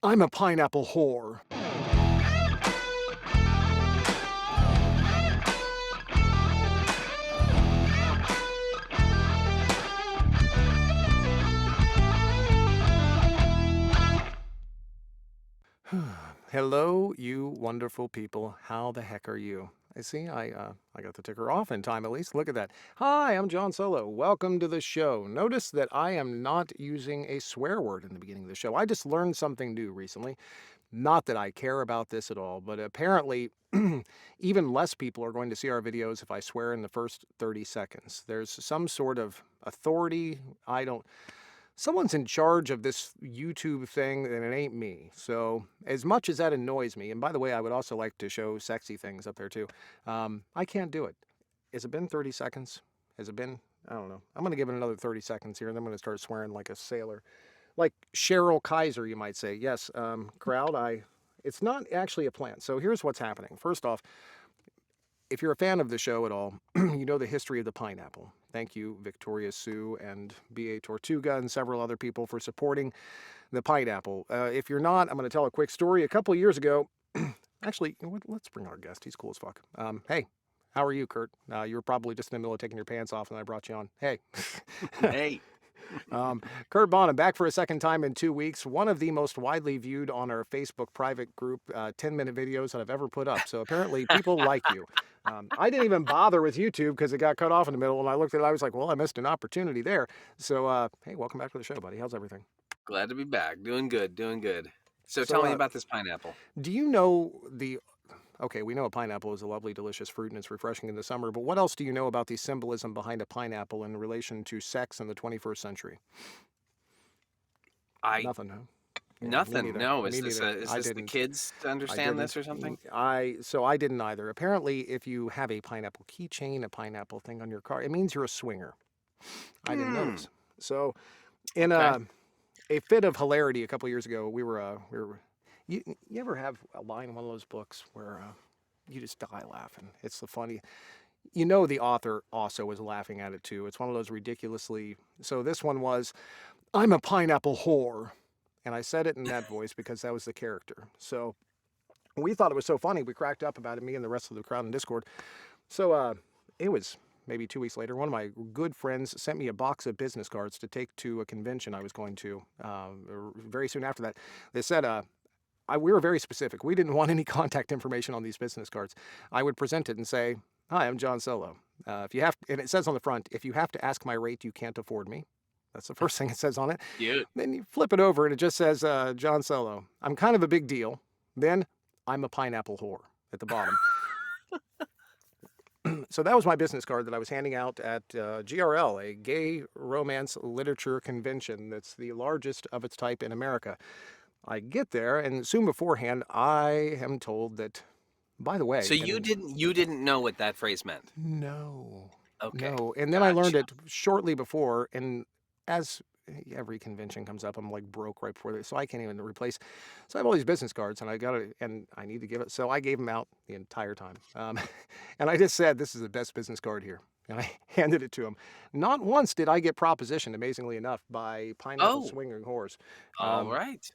I'm a pineapple whore. Hello, you wonderful people. How the heck are you? I see. I got the ticker off in time at least. Look at that. Hi, I'm John Solo. Welcome to the show. Notice that I am not using a swear word in the beginning of the show. I just learned something new recently. Not that I care about this at all, but apparently even less people are going to see our videos if I swear in the first 30 seconds. There's some sort of authority. Someone's in charge of this YouTube thing, and it ain't me. So as much as that annoys me, and by the way, I would also like to show sexy things up there too, I can't do it. Has it been 30 seconds? Has it been? I don't know. I'm going to give it another 30 seconds here, and then I'm going to start swearing like a sailor. Like Cheryl Kaiser, you might say. Yes, crowd, it's not actually a plant. So here's what's happening. First off, if you're a fan of the show at all, you know the history of the pineapple. Thank you, Victoria Sue and B.A. Tortuga and several other people for supporting the pineapple. If you're not, I'm going to tell a quick story. A couple of years ago, actually, let's bring our guest. He's cool as fuck. Hey, how are you, Kurt? You were probably just in the middle of taking your pants off and I brought you on. Hey. Hey. Curt Bonnem, back for a second time in 2 weeks. One of the most widely viewed on our Facebook private group 10-minute videos that I've ever put up. So apparently people like you. I didn't even bother with YouTube because it got cut off in the middle. And I looked at it, I was like, well, I missed an opportunity there. So, hey, welcome back to the show, buddy. How's everything? Glad to be back. Doing good, doing good. So tell So, me about this pineapple. do you know okay, we know a pineapple is a lovely, delicious fruit and it's refreshing in the summer, but what else do you know about the symbolism behind a pineapple in relation to sex in the 21st century? I Nothing, huh? Yeah, me Nothing. neither. No, Me neither. is I this the didn't. kids to I understand didn't. this or something? I didn't either. Apparently, if you have a pineapple keychain, a pineapple thing on your car, it means you're a swinger. I didn't know Hmm. this. So, in Okay. a fit of hilarity a couple years ago, you ever have a line in one of those books where you just die laughing? It's the funny. You know the author also was laughing at it too. It's one of those ridiculously. So this one was, I'm a pineapple whore. And I said it in that voice because that was the character. So we thought it was so funny. We cracked up about it, me and the rest of the crowd in Discord. So it was maybe 2 weeks later. One of my good friends sent me a box of business cards to take to a convention I was going to very soon after that. They said, we were very specific. We didn't want any contact information on these business cards. I would present it and say, hi, I'm John Solo. If you have, and it says on the front, if you have to ask my rate, you can't afford me. That's the first thing it says on it. Cute. Then you flip it over and it just says, John Solo. I'm kind of a big deal. Then I'm a pineapple whore at the bottom. So that was my business card that I was handing out at GRL, a gay romance literature convention that's the largest of its type in America. I get there, and soon beforehand, I am told that, by the way, So you didn't know what that phrase meant. no, Okay. no. And then I learned Gotcha. it shortly before, and as every convention comes up, I'm like broke right before this, so I can't even replace. So I have all these business cards, and I got it, and I need to give it. So I gave them out the entire time, and I just said, "This is the best business card here," and I handed it to him. Not once did I get propositioned, amazingly enough, by pineapple Oh, swinging whores. all Um, right.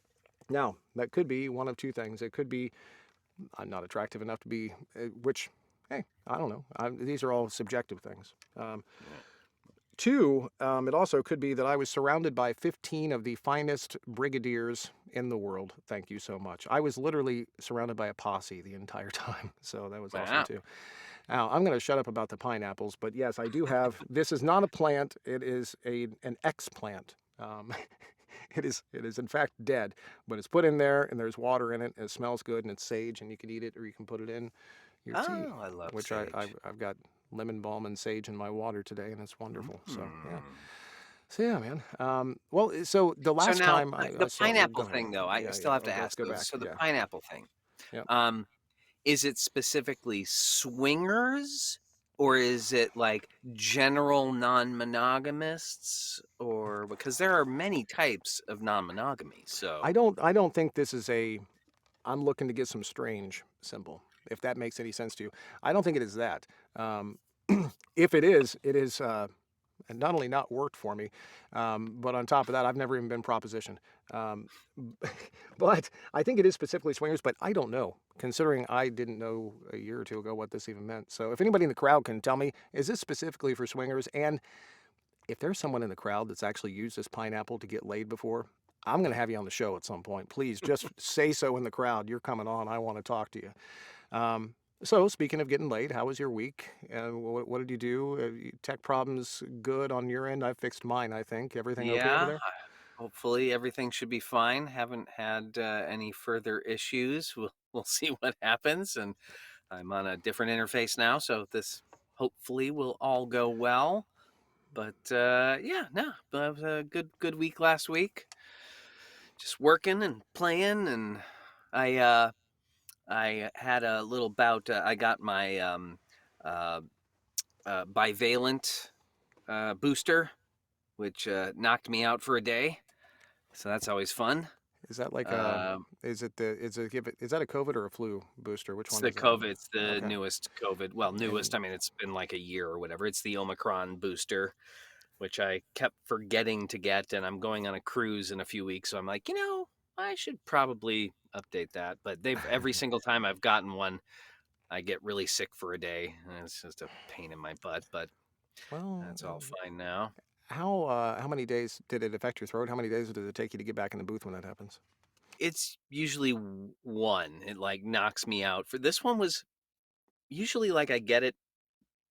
Now that could be one of two things. It could be I'm not attractive enough to be, which, hey, I don't know. These are all subjective things. Yeah. Two, it also could be that I was surrounded by 15 of the finest brigadiers in the world. Thank you so much. I was literally surrounded by a posse the entire time. So that was awesome Wow. too. Now, I'm going to shut up about the pineapples, but yes, I do have, this is not a plant. It is an ex-plant. It is in fact dead, but it's put in there and there's water in it and it smells good and it's sage and you can eat it or you can put it in your tea, Oh, I love which sage. I've got lemon balm and sage in my water today and it's wonderful. So yeah. Hmm. So yeah, man. Well, so the So last now time the I saw, go pineapple ahead. thing though, I Yeah, still yeah. have to Okay, let's ask go though. back. So the Yeah. pineapple thing. Yep. Um, Is it specifically swingers or is it like general non-monogamists or because there are many types of non-monogamy. So, I don't think this is a I'm looking to get some strange symbol, if that makes any sense to you. I don't think it is that. Um, if it is, and not only not worked for me, but on top of that, I've never even been propositioned. Um, but I think it is specifically swingers, but I don't know, considering I didn't know a year or two ago what this even meant. So if anybody in the crowd can tell me, is this specifically for swingers? And if there's someone in the crowd that's actually used this pineapple to get laid before, I'm going to have you on the show at some point. Please just say so in the crowd. You're coming on. I want to talk to you. So, speaking of getting laid, how was your week? What did you do? Tech problems good on your end? I fixed mine, I think. Everything okay over Yeah, there? hopefully everything should be fine. Haven't had any further issues. We'll see what happens, and I'm on a different interface now, so this hopefully will all go well. But yeah, no, it was a good week last week. Just working and playing, and I uh, I had a little bout. I got my uh, bivalent booster, which knocked me out for a day. So that's always fun. Is that like Um, is that a COVID or a flu booster? Which it's one the is that? COVID. It's the Okay. newest COVID. Well, newest. And I mean, it's been like a year or whatever. It's the Omicron booster, which I kept forgetting to get, and I'm going on a cruise in a few weeks, so I'm like, I should probably update that. But they've every single time I've gotten one, I get really sick for a day, and it's just a pain in my butt. But well, that's all fine now. how many days did it affect your throat? How many days did it take you to get back in the booth when that happens? It's usually one. It like knocks me out. For this one was usually like I get it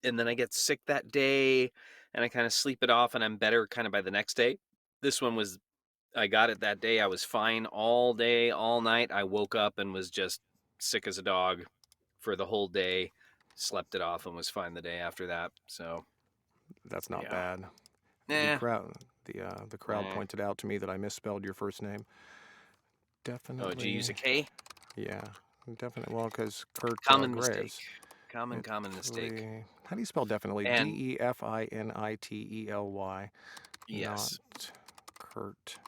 and then I get sick that day and I kind of sleep it off and I'm better kind of by the next day. This one was I got it that day. I was fine all day, all night. I woke up and was just sick as a dog for the whole day. Slept it off and was fine the day after that. So That's not yeah. bad. The Eh. crowd the crowd Eh. pointed out to me that I misspelled your first name. Oh, did you use Definitely, a K? yeah, definitely. Well, because Kurt Common mistake. Graves. Common mistake. How do you spell definitely? And Definitely, not yes. Kurt.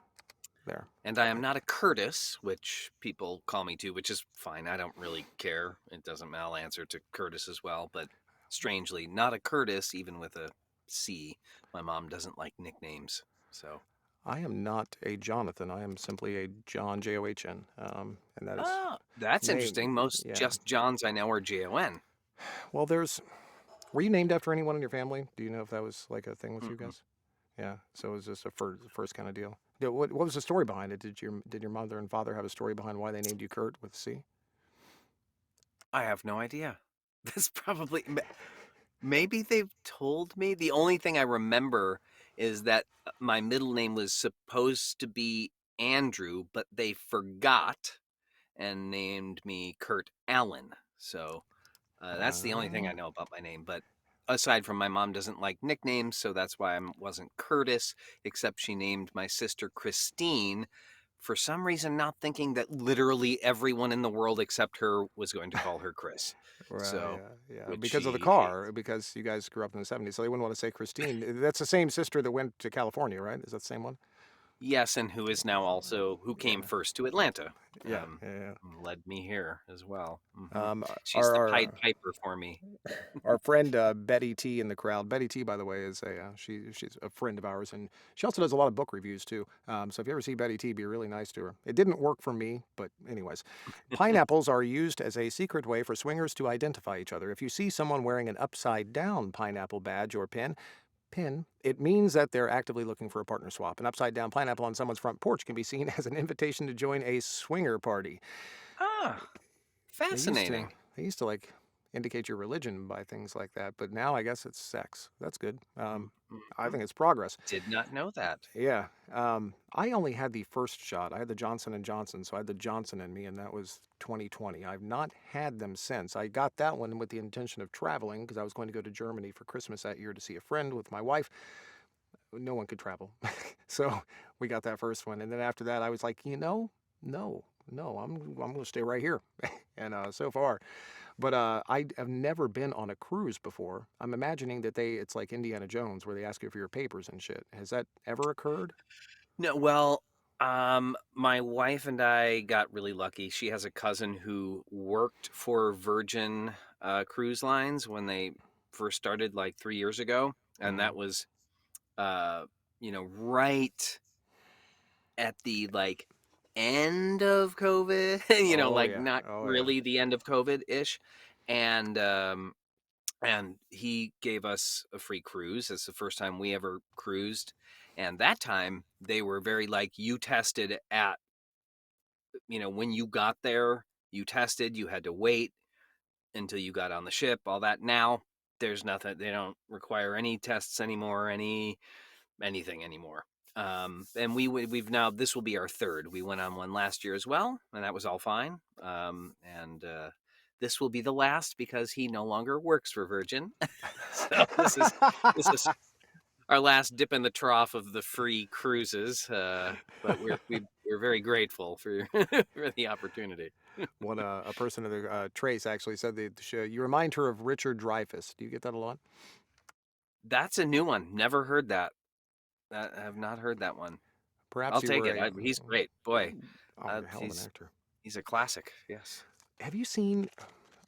There. And I am Okay. not a Curtis, which people call me too, which is fine. I don't really care. It doesn't matter. I'll answer to Curtis as well. But strangely, not a Curtis, even with a C. My mom doesn't like nicknames. So, I am not a Jonathan. I am simply a John, John. And that is oh, that's name. interesting. Most Yeah. just Johns I know are Jon. Well, were you named after anyone in your family? Do you know if that was like a thing with you Mm-mm. guys? Yeah. So it was just a first kind of deal. Yeah, what was the story behind it? Did your mother and father have a story behind why they named you Kurt with a C? I have no idea. That's probably maybe they've told me. The only thing I remember is that my middle name was supposed to be Andrew, but they forgot and named me Kurt Allen. So that's the only thing I Uh, know about my name. But aside from my mom doesn't like nicknames, so that's why I wasn't Curtis, except she named my sister Christine for some reason, not thinking that literally everyone in the world except her was going to call her Chris. Well, So, yeah, yeah. which Because of the she hates. car, because you guys grew up in the '70s, so they wouldn't want to say Christine. That's the same sister that went to California, right? Is that the same one? Yes, and who is now also who came Yeah, first to Atlanta. yeah, Um, yeah. led me here as well. She's Our the our Pied Piper for me. our friend Betty T in the crowd. Betty T, by the way, is she's a friend of ours, and she also does a lot of book reviews too. So if you ever see Betty T, be really nice to her. It didn't work for me, but anyways, pineapples are used as a secret way for swingers to identify each other. If you see someone wearing an upside down pineapple badge or pin, it means that they're actively looking for a partner swap. An upside down pineapple on someone's front porch can be seen as an invitation to join a swinger party. Ah, They used to fascinating. they used to like indicate your religion by things like that, but now I guess it's sex. That's good. I Mhm. think it's progress. Did not know that. Yeah. I only had the first shot. I had the Johnson and Johnson, so I had the Johnson in me, and that was 2020. I've not had them since. I got that one with the intention of traveling because I was going to go to Germany for Christmas that year to see a friend with my wife. No one could travel, so we got that first one, and then after that, I was like, no, no, I'm going to stay right here, and so far. But I have never been on a cruise before. I'm imagining that it's like Indiana Jones where they ask you for your papers and shit. Has that ever occurred? No, well, my wife and I got really lucky. She has a cousin who worked for Virgin Cruise Lines when they first started like 3 years ago, and Hmm. that was uh, right at the like end of COVID, Oh like yeah. not Oh yeah. really the end of COVID ish. And and he gave us a free cruise. It's the first time we ever cruised. And that time they were very like, you tested at, when you got there, you tested, you had to wait until you got on the ship, all that. Now there's nothing, they don't require any tests anymore, anything anymore. And we've now, this will be our third. We went on one last year as well, and that was all fine. And this will be the last because he no longer works for Virgin. So this is our last dip in the trough of the free cruises. But we're very grateful for for the opportunity. One a person in the Trace actually said that you remind her of Richard Dreyfuss. Do you get that a lot? That's a new one. Never heard that. I have not heard that one. I'll Perhaps you take were it. a He's great, boy. oh, hell of an He's actor. he's a classic. Yes. Have you seen?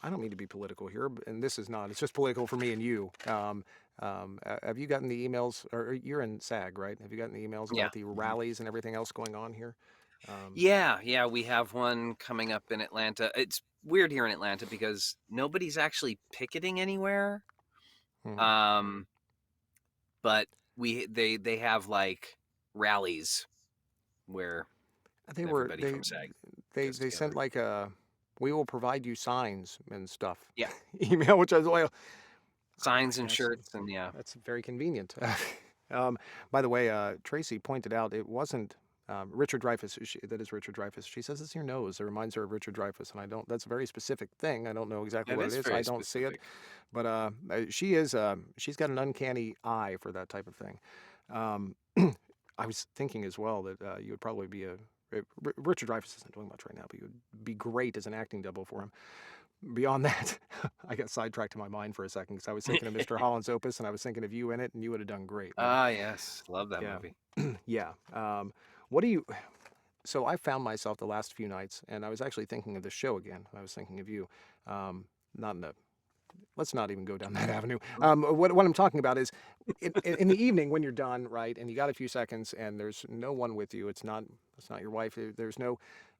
I don't mean to be political here, and this is not. It's just political for me and you. Have you gotten the emails? Or you're in SAG, right? Have you gotten the emails Yeah. about the Mhm. rallies and everything else going on here? Um, Yeah, we have one coming up in Atlanta. It's weird here in Atlanta because nobody's actually picketing anywhere. mhm. Um, but they have like rallies where They were everybody from SAG gets they sent together. like a "We will provide you signs and stuff" Yeah, email, which I was like, oh my signs and gosh, shirts and yeah. that's very convenient. By the way, Tracy pointed out it wasn't Richard Dreyfuss. That is Richard Dreyfuss. She says it's your nose. It reminds her of Richard Dreyfuss, and I don't. That's a very specific thing. I don't know exactly That what it is is. I very don't see it, specific. but she is. She's got an uncanny eye for that type of thing. Um, I was thinking as well that you would probably be Richard Dreyfuss isn't doing much right now, but you would be great as an acting double for him. Beyond that, I got sidetracked in my mind for a second because I was thinking of Mr. Holland's Opus and I was thinking of you in it, and you would have done great, man. Ah, yes, love that Yeah, movie. yeah. What do you? So I found myself the last few nights, and I was actually thinking of the show again. I was thinking of you. Not in a let's not even go down that avenue. What I'm talking about is in the evening when you're done, right, and you got a few seconds, and there's no one with you. It's not your wife. There's no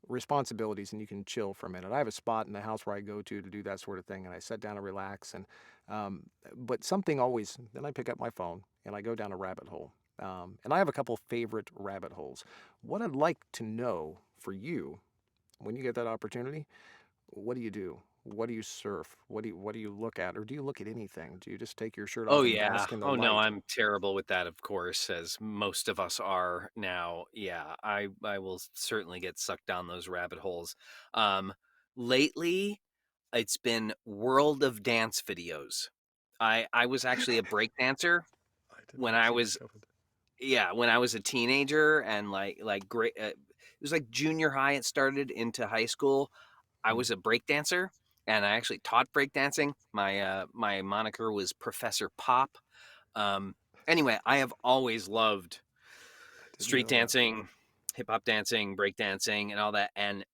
responsibilities, and you can chill for a minute. I have a spot in the house where I go to do that sort of thing, and I sit down and relax. And um, but something always then I pick up my phone and I go down a rabbit hole. And I have a couple favorite rabbit holes. What I'd like to know for you when you get that opportunity, what do you do? What do you surf? What do you look at? Or do you look at anything? Do you just take your shirt Oh off and yeah. bask in the Oh no, light? I'm terrible with that, of course, as most of us are now. Yeah, I will certainly get sucked down those rabbit holes. Um, lately, it's been World of Dance videos. I was actually a break dancer I did when not I see that was coming. yeah, when I was a teenager and like great it was like junior high it started into high school. I Hmm. was a break dancer and I actually taught break dancing. My moniker was Professor Pop. Um, anyway, I have always loved I didn't street know that. dancing, hip hop dancing, break dancing, and all that. And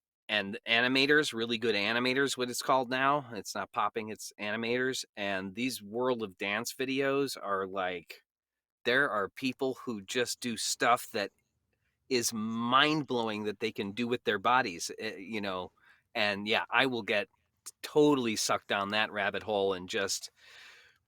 animators, really good animators, what it's called now. It's not popping, it's animators. And these World of Dance videos are like there are people who just do stuff that is mind blowing that they can do with their bodies, And yeah, I will get totally sucked down that rabbit hole and just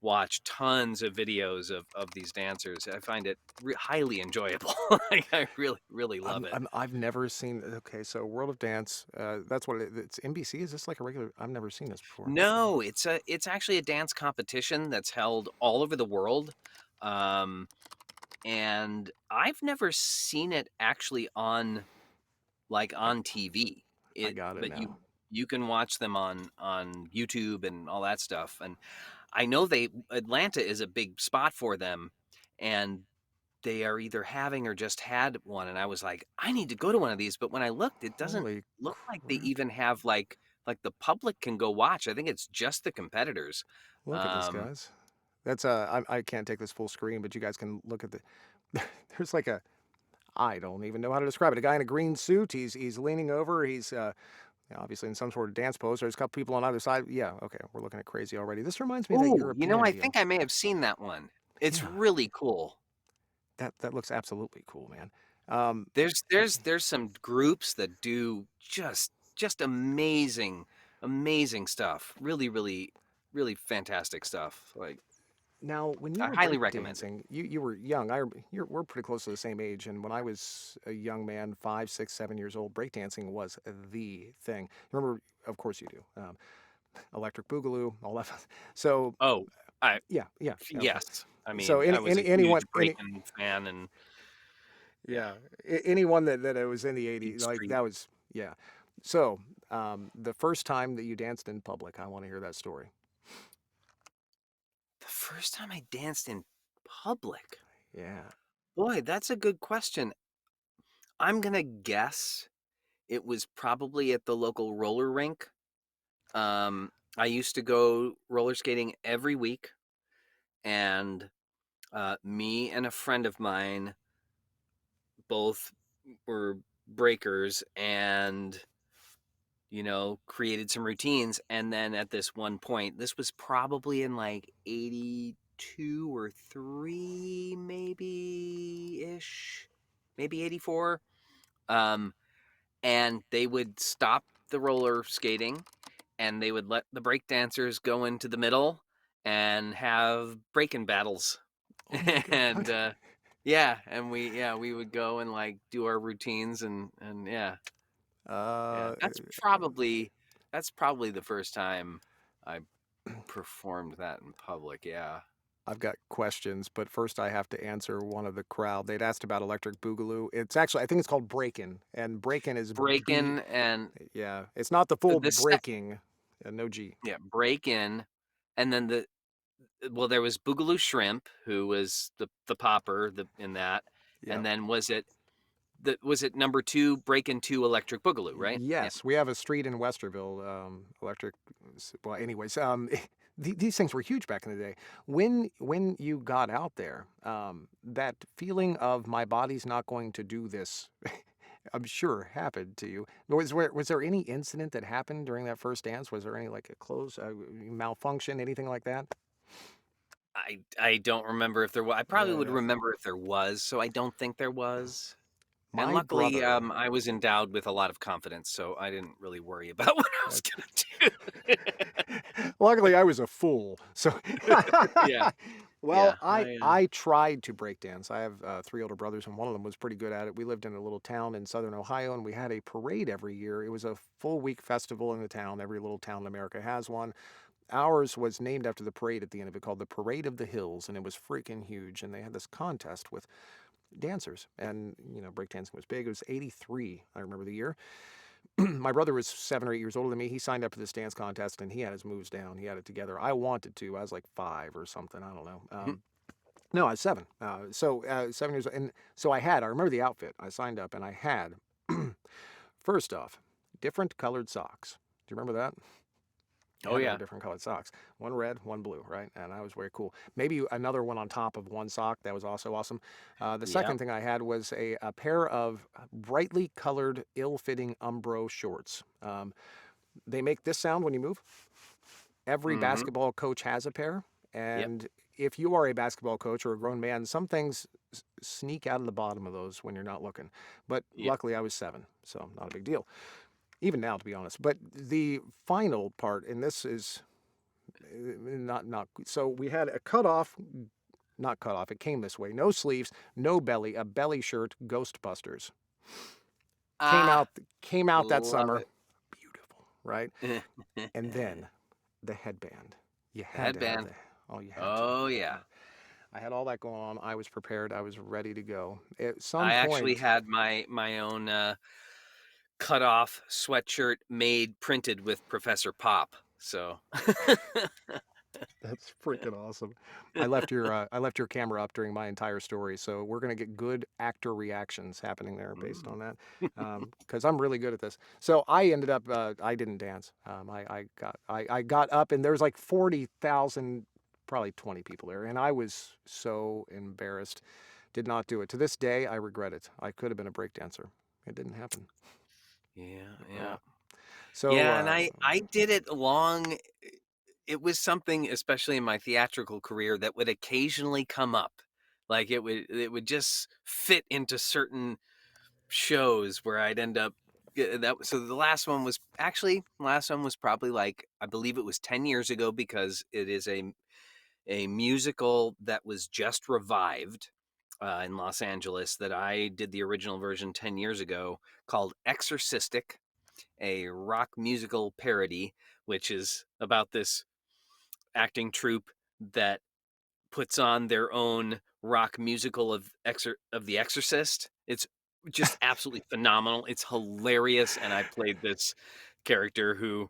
watch tons of videos of these dancers. I find it highly enjoyable. Like, I really, really love it. I've never seen. Okay, so World of Dance. That's what it's NBC. Is this like a regular? I've never seen this before. No, it's actually a dance competition that's held all over the world. Um, and I've never seen it actually I on TV. I It got it but now. you can watch them on YouTube and all that stuff. And I know they Atlanta is a big spot for them, and they are either having or just had one. And I was like, I need to go to one of these. But when I looked, it doesn't Holy look like they crap! even have like the public can go watch. I think it's just the competitors. Look at this, Um, guys. That's I can't take this full screen, but you guys can look at the. There's like a. I don't even know how to describe it. A guy in a green suit. He's leaning over. He's obviously in some sort of dance pose. There's a couple people on either side. Yeah, okay, we're looking at crazy already. This reminds me of that Ooh, I European think deal. I may have seen that one. It's Yeah, really cool. That looks absolutely cool, man. Um, There's some groups that do just amazing stuff. Really fantastic stuff. Like, Now, when you I were highly recommend it. breakdancing, you were young. We're pretty close to the same age. And when I was a young man, 5, 6, 7 years old, breakdancing was the thing. Remember, of course you do. Electric Boogaloo, all that. So Oh, I yeah, yeah, okay. yes. I So mean, I was a huge Breakin fan, and yeah, yeah, anyone that was in the Beat '80s, like Street. that was yeah. So the first time that you danced in public, I want to hear that story. The first time I danced in public. Yeah. Boy, that's a good question. I'm gonna guess it was probably at the local roller rink. I used to go roller skating every week, and me and a friend of mine both were breakers, and created some routines. And then at this one point, this was probably in like 82 or 3, maybe ish, maybe 84. Um, and they would stop the roller skating, and they would let the break dancers go into the middle and have breaking battles. Oh my And God. yeah, and we would go and like do our routines, and yeah. Yeah, Uh, that's probably the first time I performed that in public, yeah. I've got questions, but first I have to answer one of the crowd. They'd asked about Electric Boogaloo. It's actually, I think it's called Breakin', and Breakin' is B. Break-in and Yeah, it's not the full the sec breaking, no G. yeah, break-in, and then there was Boogaloo Shrimp, who was the popper in that, Yeah. and then was it number 2, Breakin' 2 Electric Boogaloo, right? Yeah. Yes, we have a street in Westerville, electric. Well, anyways, these things were huge back in the day. When you got out there, that feeling of my body's not going to do this, I'm sure happened to you. Was there any incident that happened during that first dance? Was there any like a close malfunction, anything like that? I don't remember if there was. I probably Yeah, would yeah. remember if there was, so I don't think there was. And My luckily, brother. I was endowed with a lot of confidence, so I didn't really worry about what I was gonna do. Luckily, I was a fool. So, Yeah, well, yeah, I tried to break dance. I have 3 older brothers, and one of them was pretty good at it. We lived in a little town in southern Ohio, and we had a parade every year. It was a full week festival in the town. Every little town in America has one. Ours was named after the parade at the end of it, called the Parade of the Hills, and it was freaking huge. And they had this contest with dancers, and breakdancing was big. It was '83. I remember the year. My brother was 7 or 8 years older than me. He signed up for this dance contest and he had his moves down. He had it together. I wanted to. I was like 5 or something. I don't know. yeah. No, I was 7. 7 years. And so I remember the outfit. I signed up and I had, first off, different colored socks. Do you remember that? You Oh had to have yeah, different colored socks. One red, one blue, right? And I was very cool. Maybe another one on top of one sock. That was also awesome. The yeah. second thing I had was a pair of brightly colored, ill-fitting Umbro shorts. They make this sound when you move. Every Mm-hmm. basketball coach has a pair. Yep, And if you are a basketball coach or a grown man, some things sneak out of the bottom of those when you're not looking. But yep. luckily, I was 7, so not a big deal. Even now, to be honest. But the final part, and this is not so we had a cutoff, not cut off. It came this way: no sleeves, no belly, a belly shirt. Ghostbusters came Ah, out came out that love summer. it. Beautiful, right? And The then the headband. You had to have headband. the. Oh, you had to. Oh yeah. I had all that going on. I was prepared. I was ready to go. At some I actually point, had my own cut off sweatshirt made printed with Professor Pop. So that's freaking awesome. I left your camera up during my entire story, so we're gonna get good actor reactions happening there based Mm. on that, because I'm really good at this. So I ended up I didn't dance. I got up and there was like 40,000, probably 20 people there, and I was so embarrassed. Did not do it. To this day, I regret it. I could have been a break dancer. It didn't happen. Yeah, Yeah. yeah. So Yeah, and I did it long. It was something, especially in my theatrical career, that would occasionally come up. Like it would just fit into certain shows where I'd end up so the last one was probably like I believe it was 10 years ago because it is a musical that was just revived in Los Angeles that I did the original version 10 years ago called Exorcistic, a rock musical parody, which is about this acting troupe that puts on their own rock musical of The Exorcist. It's just absolutely phenomenal. It's hilarious, and I played this character who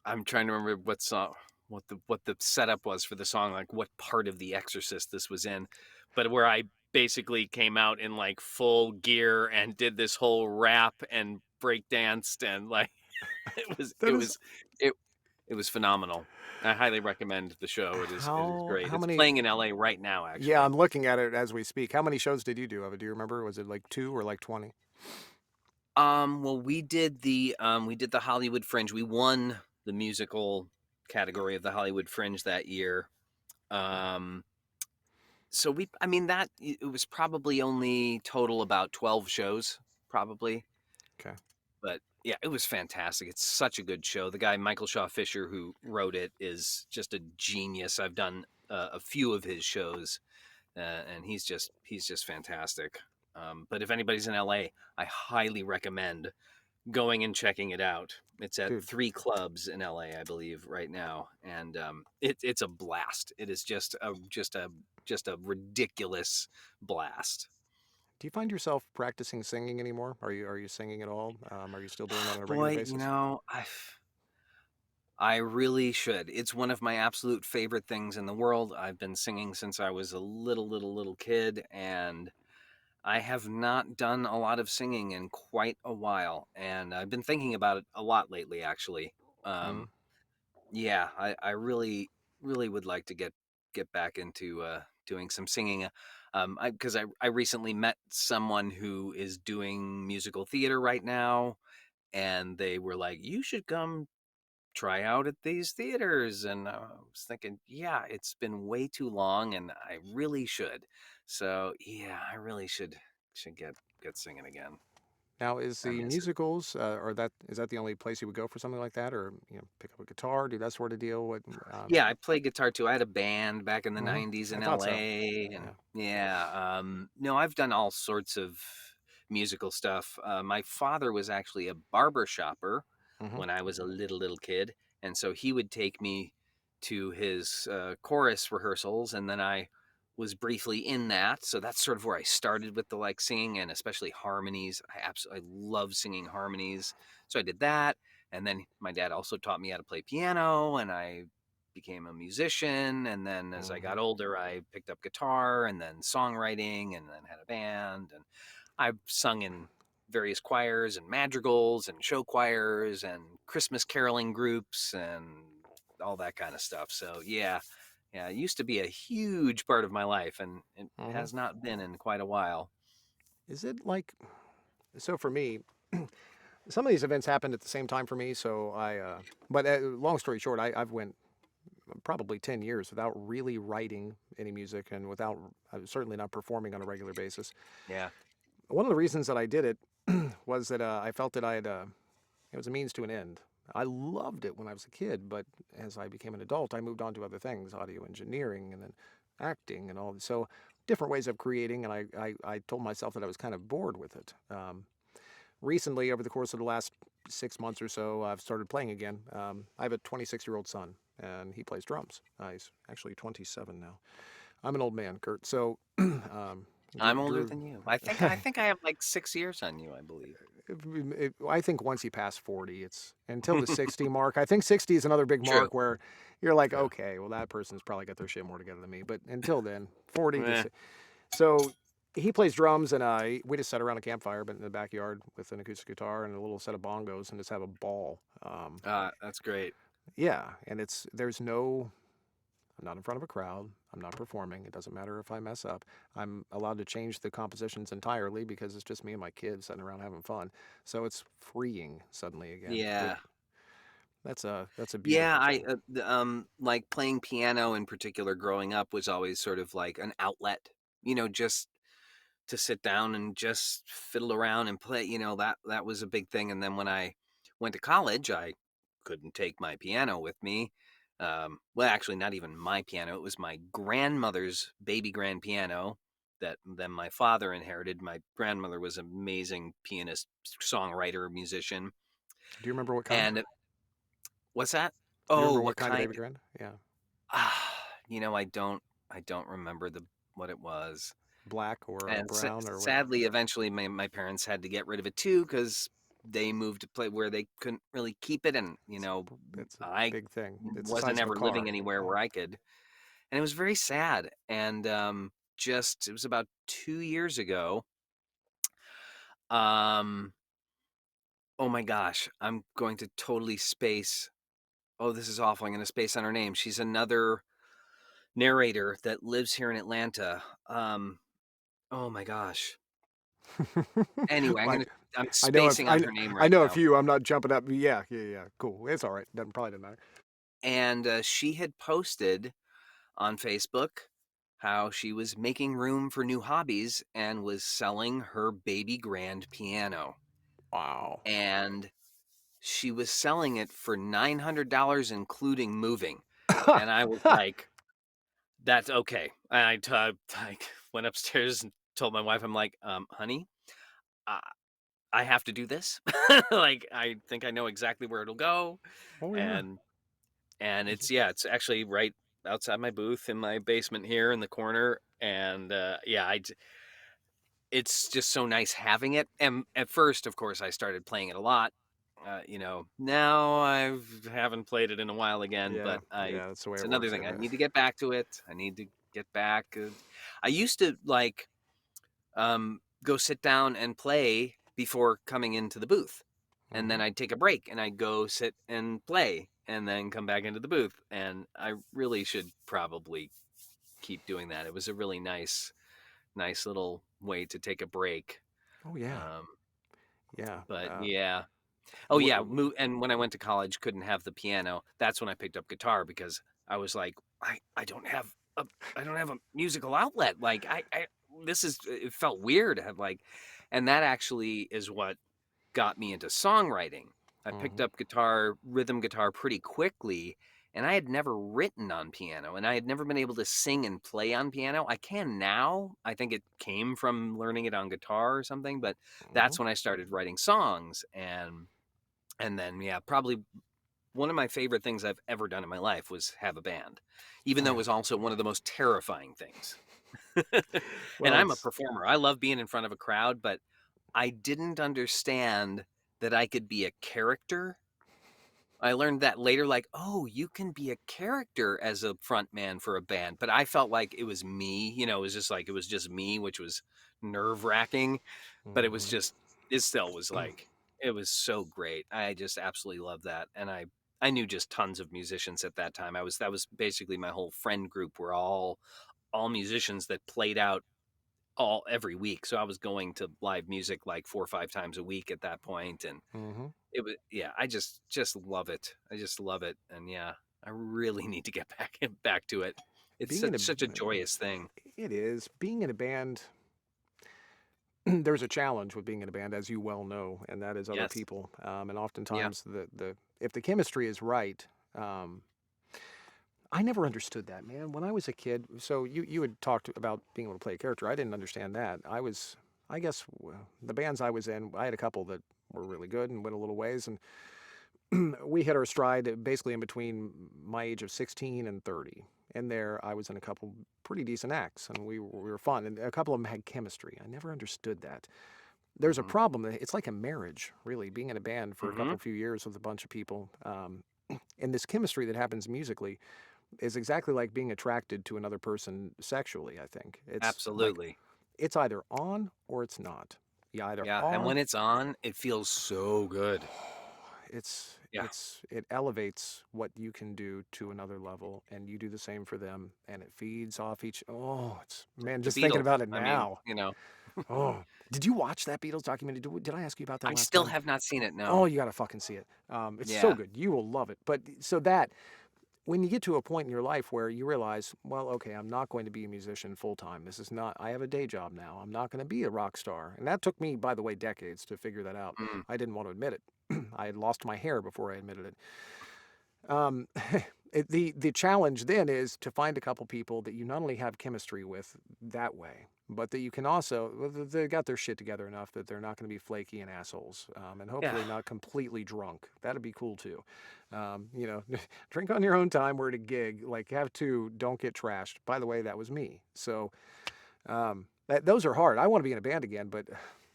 I'm trying to remember what the setup was for the song, like what part of The Exorcist this was in, but where I basically came out in like full gear and did this whole rap and break danced and like it was it That is was it it was phenomenal. I highly recommend the show. It is great. how It's many. playing in LA right now, Yeah, actually. I'm looking at it as we speak. How many shows did you do of it? Do you remember? Was it like 2 or like 20? Well, we did the Hollywood Fringe. We won the musical category of the Hollywood Fringe that year. Um, so I mean, it was probably only total about 12 shows, probably. Okay. But yeah, it was fantastic. It's such a good show. The guy, Michael Shaw Fisher, who wrote it, is just a genius. I've done a few of his shows, and he's just fantastic. But if anybody's in LA, I highly recommend going and checking it out. It's at Dude, 3 clubs in LA, I believe, right now, and it's a blast. It is just a ridiculous blast. do you find yourself practicing singing anymore? Are you singing at all? Are you still doing that on a regular Boy, basis? I really should. It's one of my absolute favorite things in the world. I've been singing since I was a little kid, and I have not done a lot of singing in quite a while, and I've been thinking about it a lot lately, actually. Mm, Um, yeah, I really would like to get back into doing some singing. Because I recently met someone who is doing musical theater right now, and they were like, "You should come try out at these theaters." And I was thinking, yeah, it's been way too long, and I really should. So yeah, I really should get singing again. now, is I the miss it. musicals, or that is that the only place you would go for something like that, or pick up a guitar, do that sort of deal? What? Yeah, I play guitar too. I had a band back in the Hmm. 90s I in thought so. LA, and Yeah. yeah, no, I've done all sorts of musical stuff. My father was actually a barber shopper Hmm. when I was a little kid, and so he would take me to his chorus rehearsals, and then I was briefly in that. So that's sort of where I started with the like singing and especially harmonies. I love singing harmonies. So I did that, and then my dad also taught me how to play piano, and I became a musician. And then as I Hmm. got older, I picked up guitar and then songwriting and then had a band. And I've sung in various choirs and madrigals and show choirs and Christmas caroling groups and all that kind of stuff. So yeah, yeah, it used to be a huge part of my life, and it Hmm. has not been in quite a while. Is it like so for me? Some of these events happened at the same time for me, so But long story short, I've went probably 10 years without really writing any music and without certainly not performing on a regular basis. Yeah, One of the reasons that I did it was that I felt that it was a means to an end. I loved it when I was a kid, but as I became an adult, I moved on to other things, audio engineering and then acting and all this. So different ways of creating, and I told myself that I was kind of bored with it. Recently, over the course of the last 6 months or so, I've started playing again. I have a 26-year-old son, and he plays drums. He's actually 27 now. I'm an old man, Kurt. So, I'm older Drew, than you. I think I have like 6 years on you, I believe. I think once you pass 40, it's until the 60 mark. I think 60 is another big True, mark where you're like, true. okay, well, that person's probably got their shit more together than me. But until then, 40 to Eh, so he plays drums, and we just sat around a campfire, but in the backyard with an acoustic guitar and a little set of bongos, and just have a ball. that's great. Yeah, and there's no. I'm not in front of a crowd. I'm not performing. It doesn't matter if I mess up. I'm allowed to change the compositions entirely because it's just me and my kids sitting around having fun. So it's freeing suddenly again. Yeah. That's a Yeah, beautiful thing. like playing piano in particular growing up was always sort of like an outlet, just to sit down and just fiddle around and play, that was a big thing. And then when I went to college, I couldn't take my piano with me. Well, actually, not even my piano. It was my grandmother's baby grand piano that then my father inherited. My grandmother was an amazing pianist, songwriter, musician. Do you remember what kind? And what's that? Do you Oh, remember what what kind of kind? baby grand? Yeah. I don't remember what it was. Black or And brown or what? sadly, eventually, my parents had to get rid of it too because they moved to play where they couldn't really keep it, and It's it's a I big thing. It's the wasn't size of a ever living car. anywhere Yeah. where I could, and it was very sad. And just it was about 2 years ago. Um, oh my gosh, I'm going to totally space. Oh, this is awful. I'm going to space on her name. She's another narrator that lives here in Atlanta. Oh my gosh. Anyway, Like, I'm I know if spacing on her name I right know a now. few. I'm not jumping up. Yeah, yeah, yeah. Cool. It's all right. Doesn't probably doesn't matter. And she had posted on Facebook how she was making room for new hobbies and was selling her baby grand piano. Wow. And she was selling it for $900, including moving. And I was like, that's okay. And like went upstairs and told my wife, I'm like, honey, I, I have to do this. Like, I think I know exactly where it'll go. Oh yeah. And it's actually right outside my booth in my basement here in the corner. And it's just so nice having it. And at first, of course, I started playing it a lot. Now I haven't played it in a while again, Yeah, but I yeah. That's the way it's it another works, thing. isn't I it? need to get back to it. I need to get back. I used to like go sit down and play before coming into the booth. And Hmm. then I'd take a break and I'd go sit and play and then come back into the booth. And I really should probably keep doing that. It was a really nice little way to take a break. Oh yeah, Um, yeah. but yeah. Oh What? yeah, and when I went to college, couldn't have the piano. That's when I picked up guitar because I was like, I don't have a musical outlet. Like I this is it felt weird to have like, and that actually is what got me into songwriting. I picked Hmm. up rhythm guitar pretty quickly, and I had never written on piano, and I had never been able to sing and play on piano. I can now. I think it came from learning it on guitar or something, but Hmm. that's when I started writing songs. And then yeah, probably one of my favorite things I've ever done in my life was have a band, even Oh though it yeah. was also one of the most terrifying things. And Well, I'm a it's performer. I love being in front of a crowd, but I didn't understand that I could be a character. I learned that later, like, oh, you can be a character as a front man for a band. But I felt like it was me, it was just me, which was nerve wracking. But hmm it still was like, it was so great. I just absolutely love that. And I knew just tons of musicians at that time. That was basically my whole friend group were all musicians that played out all every week. So I was going to live music like 4 or 5 times a week at that point, and hmm it was yeah. I just love it. I just love it, and yeah, I really need to get back to it. It's being in such a joyous thing. it is being in a band. There's a challenge with being in a band, as you well know, and that is other Yes. people. And Yeah. oftentimes, the if the chemistry is right, um, I never understood that, man. When I was a kid, so you had talked about being able to play a character. I didn't understand that. I guess, the bands I was in, I had a couple that were really good and went a little ways, and we hit our stride basically in between my age of 16 and 30. And there, I was in a couple pretty decent acts, and we were fun, and a couple of them had chemistry. I never understood that. There's a Hmm. problem. It's like a marriage, really, being in a band for a Hmm. couple few years with a bunch of people. And this chemistry that happens musically is exactly like being attracted to another person sexually, I think. It's like Absolutely. it's either on or it's not. You either Yeah. And are. when it's on, it feels so good. Yeah. It elevates what you can do to another level, and you do the same for them, and it feeds off each. Oh, it's man, The just thinking Beatles. about it I mean, now. Oh, did you watch that Beatles documentary? Did I ask you about that I last still time? have not seen it. Oh, No. you gotta fucking see it. It's so Yeah. good. You will love it. But so that when you get to a point in your life where you realize, well, okay, I'm not going to be a musician full time. This is not, I have a day job now. I'm not going to be a rock star. And that took me, by the way, decades to figure that out. Mm. I didn't want to admit it. I had lost my hair before I admitted it. Um, the challenge then is to find a couple people that you not only have chemistry with that way, but that you can also, they got their shit together enough that they're not going to be flaky and assholes, and Yeah. hopefully not completely drunk. That'd be cool too. You know, drink on your own time. We're at a gig. Like, have two. Don't get trashed. By the way, that was me. So those are hard. I want to be in a band again, but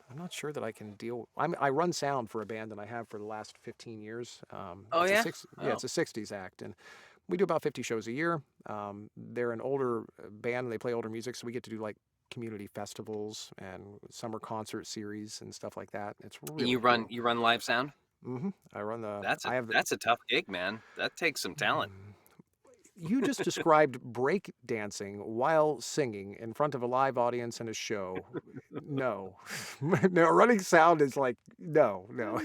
I'm not sure that I can deal. I run sound for a band that I have for the last 15 years. Oh yeah. Yeah, Oh. it's a 60s act, and we do about 50 shows a year. They're an older band, and they play older music, so we get to do like community festivals and summer concert series and stuff like that. It's You really run cool. you run live sound? I run the. That's a I have the. that's a tough gig, man. That takes some talent. You just described break dancing while singing in front of a live audience in a show. No, no, running sound is like no, no.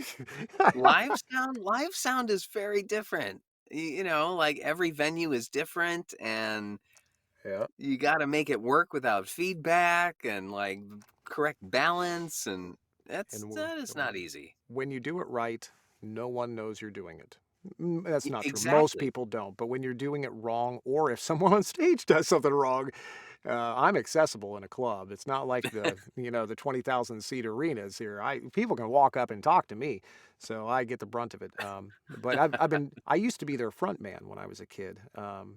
Live sound is very different. You know, like every venue is different and Yeah. you got to make it work without feedback and like correct balance and And that is not easy. when you do it right, no one knows you're doing it. That's not true. Most Exactly. people don't. But when you're doing it wrong, or if someone on stage does something wrong, I'm accessible in a club. It's not like the 20,000 seat arenas here. People can walk up and talk to me, so I get the brunt of it. But I used to be their front man when I was a kid.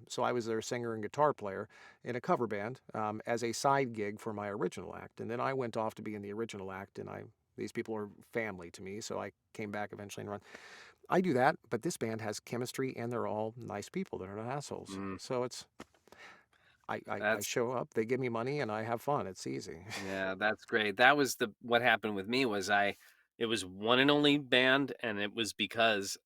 So I was their singer and guitar player in a cover band as a side gig for my original act, and then I went off to be in the original act, and these people are family to me, so I came back eventually and run. I do that, but this band has chemistry and they're all nice people. They're not assholes. Mm, So it's I that's show up, they give me money, and I have fun. It's easy. yeah, that's great. That was the what happened with me was it was one and only band and it was because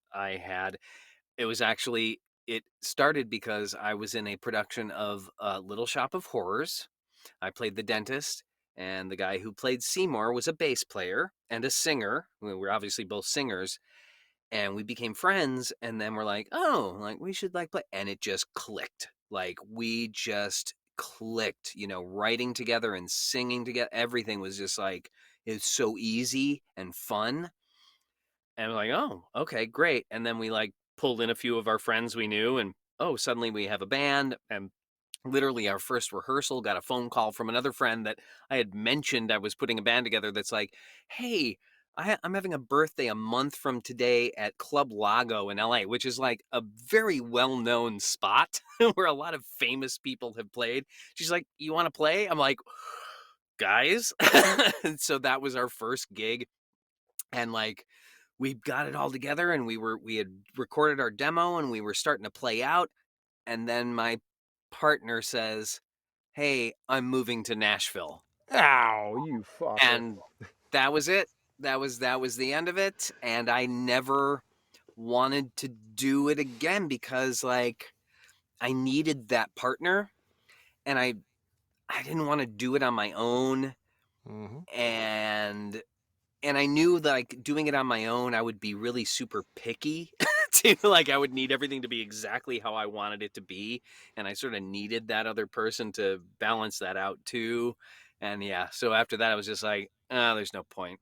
it was actually it started because I was in a production of Little Shop of Horrors. I played the dentist, and the guy who played Seymour was a bass player and a singer. We were obviously both singers, and we became friends. And then we're like, oh, like we should like play, and it just clicked. Like we just clicked. You know, writing together and singing together. Everything was just like it's so easy and fun. And we're like, oh, okay, great. And then we like pulled in a few of our friends we knew, and oh, suddenly we have a band. And literally our first rehearsal got a phone call from another friend that I had mentioned I was putting a band together that's like, hey, I'm having a birthday a month from today at Club Lago in LA, which is like a very well known spot where a lot of famous people have played. She's like, you want to play? I'm like, guys. And so that was our first gig. And like, we got it all together and we had recorded our demo and we were starting to play out. And then my partner says, hey, I'm moving to Nashville. Ow, you fucker. And that was it. That was the end of it. And I never wanted to do it again because like I needed that partner and I didn't want to do it on my own. Hmm. And I knew that like doing it on my own, I would be really super picky. To like I would need everything to be exactly how I wanted it to be, and I sort of needed that other person to balance that out too. And yeah, so after that, I was just like, oh, there's no point.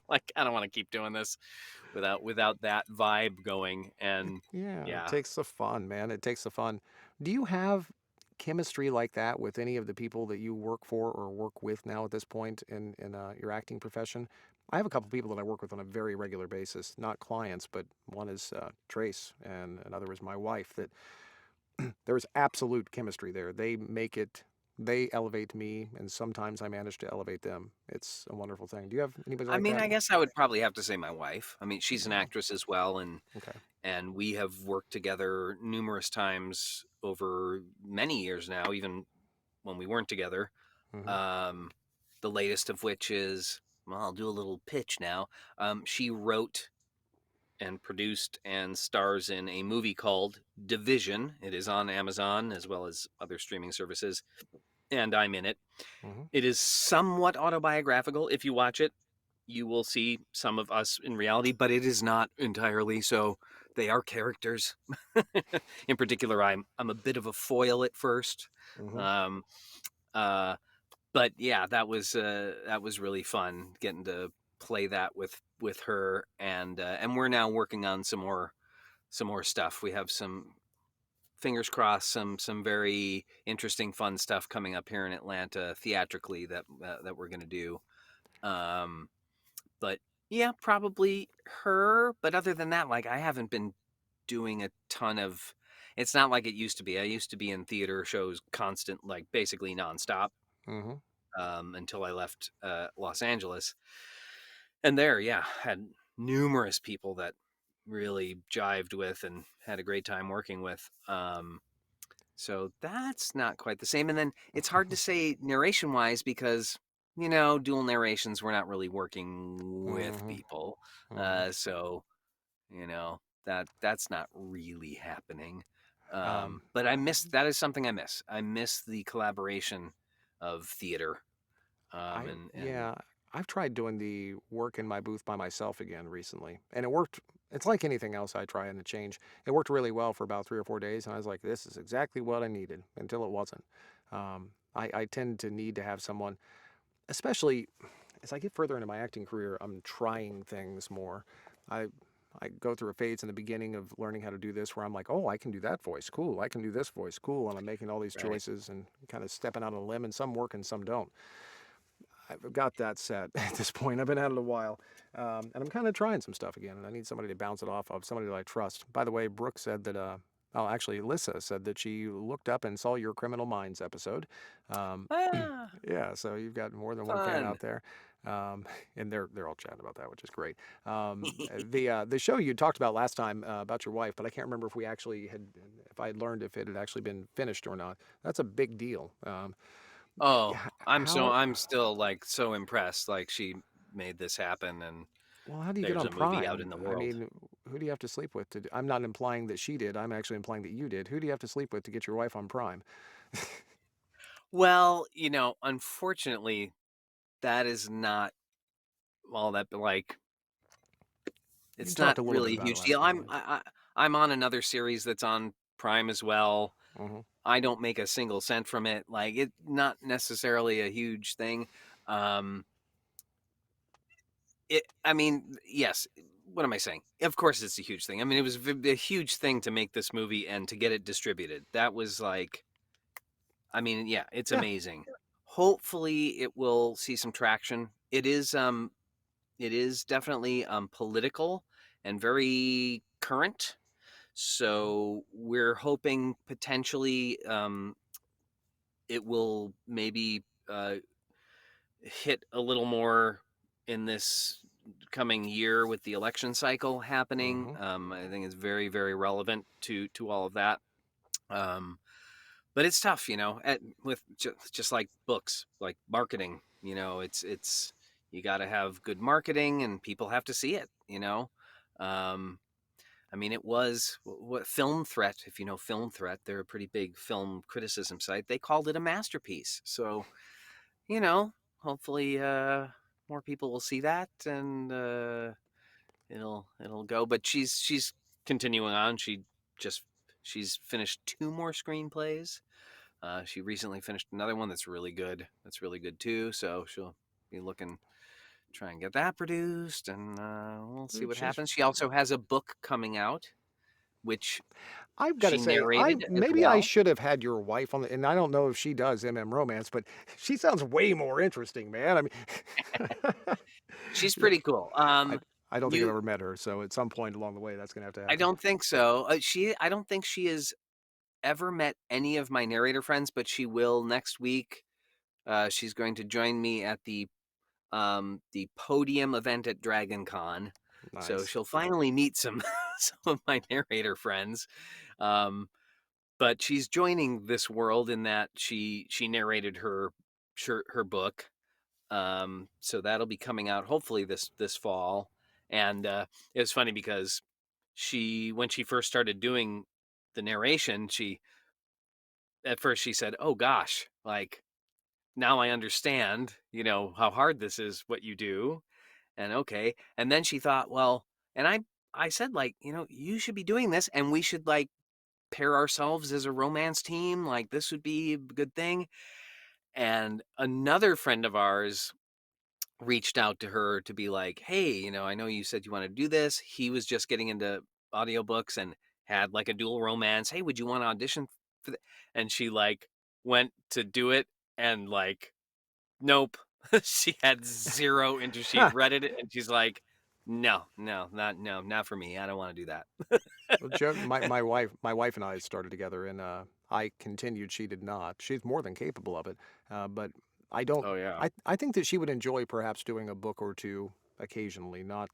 Like I don't want to keep doing this without that vibe going. And Yeah, it yeah, takes the fun, man. It takes the fun. Do you have chemistry like that with any of the people that you work for or work with now at this point in your acting profession? I have a couple people that I work with on a very regular basis, not clients, but one is Trace and another is my wife. That there is absolute chemistry there. They elevate me, and sometimes I manage to elevate them. It's a wonderful thing. Do you have anybody I like mean, that? I guess I would probably have to say my wife. I mean, she's an Mm, actress as well, okay. and we have worked together numerous times over many years now, even when we weren't together. Hmm. Um, the latest of which is, well, I'll do a little pitch now. She wrote and produced and stars in a movie called Division. It is on Amazon as well as other streaming services, and I'm in it. Hmm. It is somewhat autobiographical. If you watch it, you will see some of us in reality, but it is not entirely. So they are characters. In particular, I'm a bit of a foil at first. Hmm. Um, uh, but yeah, that was really fun getting to play that with her, and we're now working on some more stuff. We have some, fingers crossed, some very interesting, fun stuff coming up here in Atlanta theatrically that we're gonna do. Um, but yeah, probably her. But other than that, like, I haven't been doing a ton of. It's not like it used to be. I used to be in theater shows constant, like basically nonstop, Hmm. until I left Los Angeles. And there, yeah, had numerous people that really jived with and had a great time working with. So that's not quite the same. And then it's hard to say narration wise because, dual narrations, we're not really working with Hmm. people. Hmm. So, you know, that's not really happening. Um, But I miss, that is something I miss. I miss the collaboration of theater. And yeah, I've tried doing the work in my booth by myself again recently, and it worked. It's like anything else I try and to change. It worked really well for about 3 or 4 days, and I was like, "This is exactly what I needed," until it wasn't. I tend to need to have someone, especially as I get further into my acting career. I'm trying things more. I I go through a phase in the beginning of learning how to do this where I'm like, "Oh, I can do that voice, cool. I can do this voice, cool," and I'm making all these right. choices and kind of stepping out on a limb, and some work and some don't. I've got that set at this point. I've been at it a while, and I'm kind of trying some stuff again. And I need somebody to bounce it off of, somebody that I trust. By the way, Brooke said that. Oh, actually, Lissa said that she looked up and saw your Criminal Minds episode. Um, Ah, yeah, so you've got more than one fan fun. out there, um, and they're all chatting about that, which is great. The show you talked about last time about your wife, but I can't remember if we actually had, if I had learned if it had actually been finished or not. That's a big deal. Oh, How I'm still like so impressed. Like, she made this happen, and Well, how do you get there's on a movie out in Prime? the I world. mean, who do you have to sleep with to I'm not implying that she did. I'm actually implying that you did. Who do you have to sleep with to get your wife on Prime? Well, unfortunately, that is not all that, like, You it's not talked a little bit really a about it huge last deal. time. I'm on another series that's on Prime as well. Hmm. I don't make a single cent from it. Like, it not necessarily a huge thing. Um I mean, yes. What am I saying? Of course it's a huge thing. I mean, it was a huge thing to make this movie and to get it distributed. That was like, I mean, yeah, it's Yeah. amazing. Hopefully it will see some traction. It is definitely political and very current. Hmm. So we're hoping potentially it will maybe hit a little more in this coming year with the election cycle happening. Hmm. I think it's very, very relevant to all of that. Um, but it's tough, with just like books, like marketing. It's you got to have good marketing, and people have to see it. Um, I mean, it was what Film Threat. If you know Film Threat, they're a pretty big film criticism site. They called it a masterpiece. So, you know, hopefully more people will see that, and it'll go. But she's continuing on. Just she's finished two more screenplays. She recently finished another one that's really good. That's really good too. So she'll be looking, try and get that produced, and we'll see what She's. happens. She also has a book coming out, which I've got to she say, I narrated as maybe I well. should have had your wife on the, and I don't know if she does romance, but she sounds way more interesting, man. I mean, She's yeah, pretty cool. I I don't think I've You ever met her, so at some point along the way, that's gonna have to I happen. don't think so. I don't think she has ever met any of my narrator friends, but she will next week. She's going to join me at the podium event at Dragon Con. So Nice. she'll finally meet some some of my narrator friends. Um, but she's joining this world in that she narrated her book. So that'll be coming out hopefully this fall. And it was funny because she when she first started doing the narration, she at first she said, "Oh gosh, like, now I understand, how hard this is what you do." And okay. And then she thought, well, and I said, like, you should be doing this, and we should, like, pair ourselves as a romance team. Like, this would be a good thing. And another friend of ours reached out to her to be like, hey, I know you said you want to do this. He was just getting into audiobooks and had like a dual romance. Hey, would you want to audition for that? And she like went to do it and like, nope. She had zero interest. She'd read it and she's like, no, not for me. I don't want to do that. Well, Joe, my wife and I started together, and I continued. She did not. She's more than capable of it, but I don't. Oh yeah. I think that she would enjoy perhaps doing a book or two occasionally, not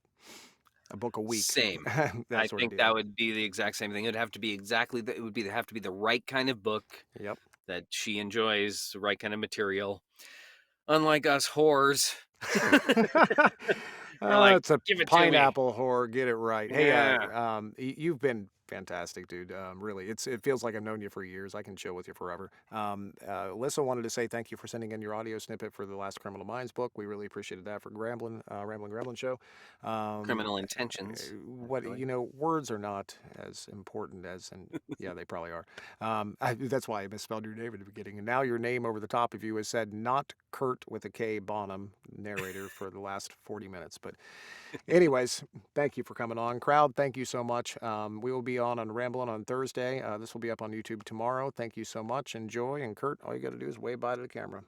a book a week, Same. that I sort of think that deal. would be the exact same thing. It would have to be have to be the right kind of book Yep. that she enjoys, the right kind of material. Unlike us whores. We're like, It's a "Give it to me." pineapple horror. Get it right. Hey, Yeah, you've been fantastic, dude. Really, it feels like I've known you for years. I can chill with you forever. Alyssa wanted to say thank you for sending in your audio snippet for the last Criminal Minds book. We really appreciated that for Rambling Gremlin show. Um, Criminal Intentions, what actually. words are not as important as, and yeah, they probably are. That's why I misspelled your name at the beginning. And now your name over the top of you has said not Kurt with a K Bonnem, narrator for the last 40 minutes. But anyways, thank you for coming on. Crowd, thank you so much. We will be on Ramblin' on Thursday. This will be up on YouTube tomorrow. Thank you so much. Enjoy. And Kurt, all you got to do is wave bye to the camera.